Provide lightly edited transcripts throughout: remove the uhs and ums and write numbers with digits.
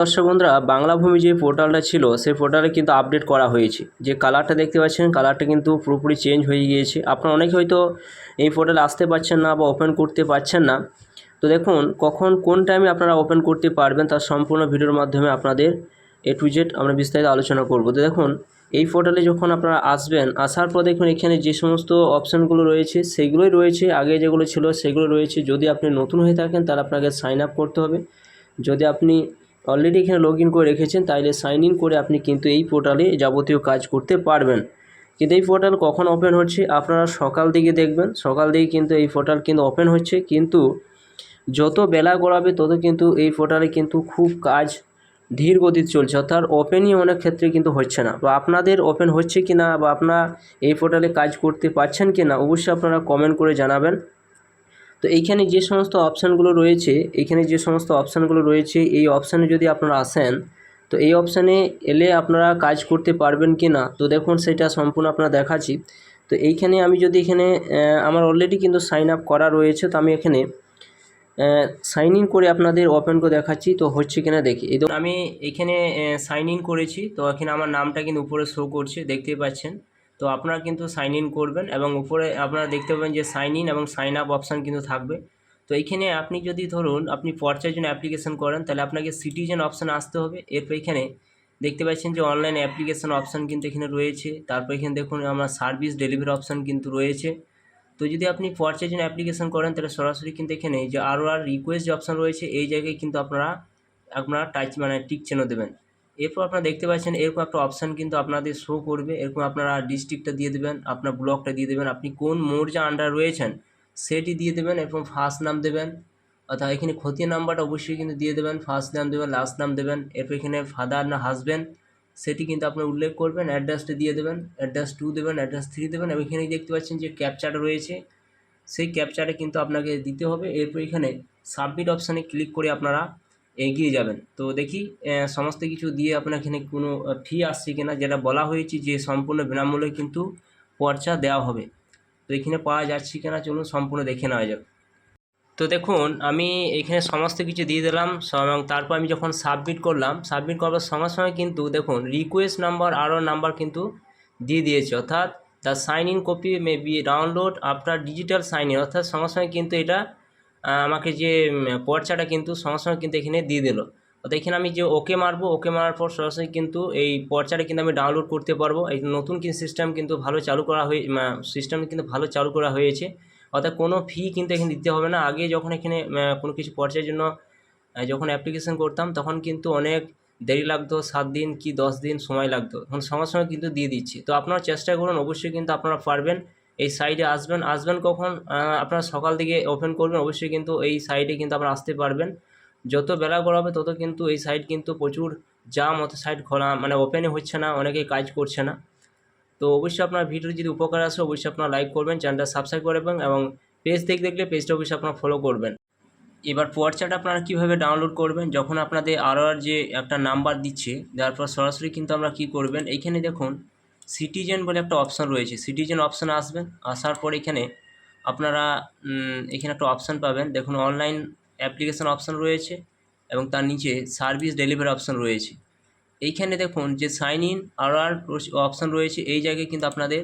দর্শক বন্ধুরা, বাংলা ভূমি যে পোর্টালটা ছিল সেই পোর্টালে কিন্তু আপডেট করা হয়েছে। যে কালারটা দেখতে পাচ্ছেন, কালারটা কিন্তু পুরোপুরি চেঞ্জ হয়ে গিয়েছে। আপনারা অনেকে হয়তো এই পোর্টালে আসতে পারছেন না বা ওপেন করতে পারছেন না। তো দেখুন কখন কোন টাইমে আপনারা ওপেন করতে পারবেন তার সম্পূর্ণ ভিডিওর মাধ্যমে আপনাদের A to Z আমরা বিস্তারিত আলোচনা করব। তো দেখুন এই পোর্টালে যখন আপনারা আসবেন, আসার পর দেখুন এখানে যে সমস্ত অপশানগুলো রয়েছে সেইগুলোই রয়েছে, আগে যেগুলো ছিল সেগুলো রয়েছে। যদি আপনি নতুন হয়ে থাকেন তাহলে আপনাকে সাইন আপ করতে হবে। যদি আপনি অলরেডি এখানে লগ ইন করে রেখেছেন তাইলে সাইন ইন করে আপনি কিন্তু এই পোর্টালে যাবতীয় কাজ করতে পারবেন। কিন্তু এই পোর্টাল কখন ওপেন হচ্ছে আপনারা সকাল দিকে দেখবেন, সকাল দিকে কিন্তু এই পোর্টাল কিন্তু ওপেন হচ্ছে। কিন্তু যত বেলা গড়াবে তত কিন্তু এই পোর্টালে কিন্তু খুব কাজ ধীর গতিতে চলছে, অর্থাৎ ওপেনই অনেক ক্ষেত্রে কিন্তু হচ্ছে না। তো আপনাদের ওপেন হচ্ছে কি না বা আপনারা এই পোর্টালে কাজ করতে পারছেন কি না অবশ্যই আপনারা কমেন্ট করে জানাবেন। তো এইখানে যে সমস্ত অপশানগুলো রয়েছে এই অপশানে যদি আপনারা আসেন তো এই অপশানে এলে আপনারা কাজ করতে পারবেন কি না, তো দেখুন সেটা সম্পূর্ণ আপনারা দেখাচ্ছি। তো এইখানে আমি যদি এখানে আমার অলরেডি কিন্তু সাইন আপ করা রয়েছে, তো আমি এখানে সাইন ইন করে আপনাদের ওপেন করে দেখাচ্ছি তো হচ্ছে কিনা দেখি। এই আমি এখানে সাইন ইন করেছি, তো এখানে আমার নামটা কিন্তু উপরে শো করছে, দেখতেই পাচ্ছেন। তো আপনারা কিন্তু সাইন ইন করবেন এবং উপরে আপনারা দেখতে পাবেন যে সাইন ইন এবং সাইন আপ অপশান কিন্তু থাকবে। তো এইখানে আপনি যদি ধরুন আপনি পর্চার জন্য অ্যাপ্লিকেশন করেন তাহলে আপনাকে সিটিজেন অপশানে আসতে হবে। এরপর এখানে দেখতে পাচ্ছেন যে অনলাইন অ্যাপ্লিকেশন অপশান কিন্তু এখানে রয়েছে। তারপর এখানে দেখুন আমার সার্ভিস ডেলিভারি অপশান কিন্তু রয়েছে। তো যদি আপনি পর্চার জন্য অ্যাপ্লিকেশন করেন তাহলে সরাসরি কিন্তু এখানে যে আর রিকোয়েস্ট যে অপশান রয়েছে এই জায়গায় কিন্তু আপনারা টাচ টিক চিহ্ন দেবেন। এরপর আপনারা দেখতে পাচ্ছেন এরকম একটা অপশান কিন্তু আপনাদের শো করবে। এরকম আপনারা ডিস্ট্রিক্টটা দিয়ে দেবেন, আপনার ব্লকটা দিয়ে দেবেন, আপনি কোন মৌজা আন্ডার রয়েছেন সেটি দিয়ে দেবেন। এরপর ফার্স্ট নাম দেবেন, অর্থাৎ এখানে খতিয়ান নাম্বারটা অবশ্যই কিন্তু দিয়ে দেবেন, ফার্স্ট নাম দেবেন, লাস্ট নাম দেবেন। এরপর এখানে ফাদার না হাজব্যান্ড সেটি কিন্তু আপনার উল্লেখ করবেন, অ্যাড্রেসটা দিয়ে দেবেন, অ্যাড্রেস 2 দেবেন, অ্যাড্রেস 3 দেবেন এবং এখানেই দেখতে পাচ্ছেন যে ক্যাপচাটা রয়েছে সেই ক্যাপচাটা কিন্তু আপনাকে দিতে হবে। এরপর এখানে সাবমিট অপশানে ক্লিক করে আপনারা এগিয়ে যাবেন। তো দেখি সমস্ত কিছু দিয়ে আপনার এখানে কোনো ফি আসছে কিনা, যেটা বলা হয়েছে যে সম্পূর্ণ বিনামূল্যে কিন্তু পর্চা দেওয়া হবে। তো এখানে পাওয়া যাচ্ছে কিনা চলুন সম্পূর্ণ দেখে নেওয়া যাক। তো দেখুন আমি এখানে সমস্ত কিছু দিয়ে দিলাম এবং তারপর আমি যখন সাবমিট করলাম, সাবমিট করবার সঙ্গে সঙ্গে কিন্তু দেখুন রিকোয়েস্ট নাম্বার আরও নাম্বার কিন্তু দিয়ে দিয়েছে, অর্থাৎ the sign in copy may be download after digital sign in, অর্থাৎ সঙ্গে সঙ্গে কিন্তু এটা আমাকে যে পর্চাটা কিন্তু সঙ্গে সঙ্গে কিন্তু এখানে দিয়ে দিল। অর্থাৎ এখানে আমি যে ওকে মারবো, ওকে মারার পর সরাসরি কিন্তু এই পর্চাটা কিন্তু আমি ডাউনলোড করতে পারবো। এই নতুন কিন্তু সিস্টেম কিন্তু ভালো চালু করা হয়েছে। অর্থাৎ কোনো ফি কিন্তু এখানে দিতে হবে না। আগে যখন এখানে কোনো কিছু পর্চার জন্য যখন অ্যাপ্লিকেশন করতাম তখন কিন্তু অনেক দেরি লাগতো, 7 দিন কি 10 দিন সময় লাগতো, এখন সঙ্গে সঙ্গে কিন্তু দিয়ে দিচ্ছি। তো আপনারা চেষ্টা করুন, অবশ্যই কিন্তু আপনারা পারবেন। এই সাইটে আসবেন কখন আপনারা সকাল দিকে ওপেন করবেন, অবশ্যই কিন্তু এই সাইটে কিন্তু আপনারা আসতে পারবেন। যত বেলা গড়াবে তত কিন্তু এই সাইট কিন্তু প্রচুর জাম, অত সাইট খোলা ওপেনই হচ্ছে না, অনেকেই কাজ করছে না। তো অবশ্যই আপনার ভিডিও যদি উপকার আসে অবশ্যই আপনারা লাইক করবেন, চ্যানেলটা সাবস্ক্রাইব করবেন এবং পেজ দেখলে পেজটা অবশ্যই আপনারা ফলো করবেন। এবার পর্চাটা আপনারা কীভাবে ডাউনলোড করবেন, যখন আপনাদের আর যে একটা নাম্বার দিচ্ছে দেওয়ার পর সরাসরি কিন্তু আমরা কী করবেন, এইখানে দেখুন সিটিজেন বলে একটা অপশান রয়েছে, সিটিজেন অপশানে আসবেন। আসার পর এখানে আপনারা এখানে একটা অপশান পাবেন, দেখুন অনলাইন অ্যাপ্লিকেশান অপশান রয়েছে এবং তার নিচে সার্ভিস ডেলিভারি অপশান রয়েছে। এইখানে দেখুন যে সাইন ইন আর অপশান রয়েছে, এই জায়গায় কিন্তু আপনাদের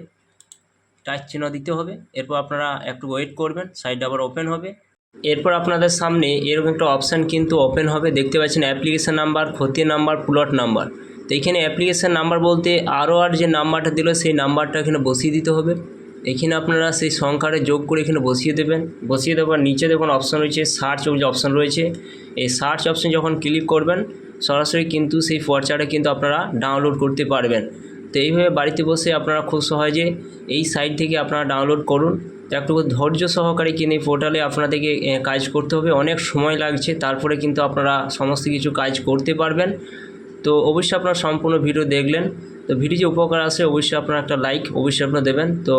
টাচ চিহ্ন দিতে হবে। এরপর আপনারা একটু ওয়েট করবেন, সাইটটা আবার ওপেন হবে। এরপর আপনাদের সামনে এরকম একটা অপশান কিন্তু ওপেন হবে, দেখতে পাচ্ছেন অ্যাপ্লিকেশান নাম্বার, খতিয়ান নাম্বার, প্লট নাম্বার। তো এখানে অ্যাপ্লিকেশান নাম্বার বলতে আর যে নাম্বারটা দিল সেই নাম্বারটা এখানে বসিয়ে দিতে হবে। এখানে আপনারা সেই সংখ্যাটা যোগ করে এখানে বসিয়ে দেবেন। বসিয়ে দেওয়ার নিচে দেখুন অপশান রয়েছে সার্চ, যে অপশান রয়েছে এই সার্চ অপশান যখন ক্লিক করবেন সরাসরি কিন্তু সেই পর্চাটা কিন্তু আপনারা ডাউনলোড করতে পারবেন। তো এইভাবে বাড়িতে বসে আপনারা খুব সহজে এই সাইট থেকে আপনারা ডাউনলোড করুন। তো একটু ধৈর্য সহকারে কিন্তু এই পোর্টালে আপনাদেরকে কাজ করতে হবে, অনেক সময় লাগছে, তারপরে কিন্তু আপনারা সমস্ত কিছু কাজ করতে পারবেন। তো অবশ্যই আপনারা সম্পূর্ণ ভিডিও দেখলেন। তো ভিডিও যে উপকার আসে অবশ্যই আপনারা একটা লাইক অবশ্যই আপনারা দেবেন। তো